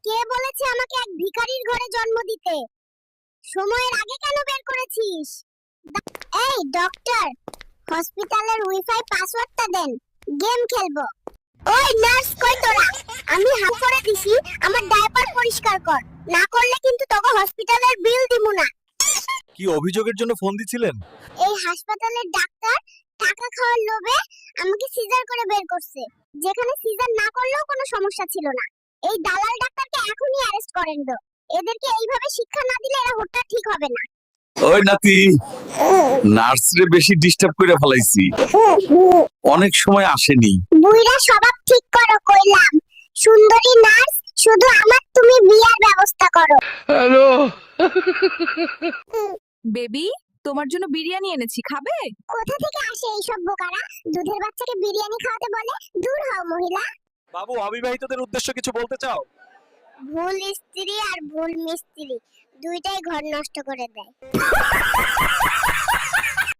কে বলেছে আমাকে এক ভিখারির ঘরে জন্ম দিতে? সময়ের আগে কেন বের করেছিস? এই ডক্টর, হসপিটালের ওয়াইফাই পাসওয়ার্ডটা দেন, গেম খেলবো। ওই নার্স, কই তোরা? আমি হাত করে দিছি, আমার ডায়াপার পরিষ্কার কর, না করলে কিন্তু তোকে হসপিটালের বিল দিমু না। কি অভিযোগের জন্য ফোন দিছিলেন? এই হাসপাতালের ডাক্তার টাকা খাওয়ার লোভে আমাকে সিজার করে বের করছে, যেখানে সিজার না করলেও কোনো সমস্যা ছিল না। এই দালাল ডাক্তারকে এখনই অ্যারেস্ট করেন তো। এদেরকে এইভাবে শিক্ষা না দিলে এরা হুটটা ঠিক হবে না। ওই নাতি, নার্সরে বেশি ডিস্টার্ব করে ফেলাইছি, অনেক সময় আসেনি। বুইড়া স্বভাব ঠিক করো কইলাম। সুন্দরী নার্স, শুধু আমার তুমি বিয়ার ব্যবস্থা করো। হ্যালো। বেবি, তোমার জন্য বিরিয়ানি এনেছি, খাবে? কোথা থেকে আসে এইসব বোকারা? দুধের বাচ্চাকে বিরিয়ানি খাওয়াতে বলে? দূর হও মহিলা। বাবু, অবিবাহিতদের উদ্দেশ্য কিছু বলতে চাও? ভুল স্ত্রী আর ভুল মিস্ত্রি দুইটাই ঘর নষ্ট করে দেয়।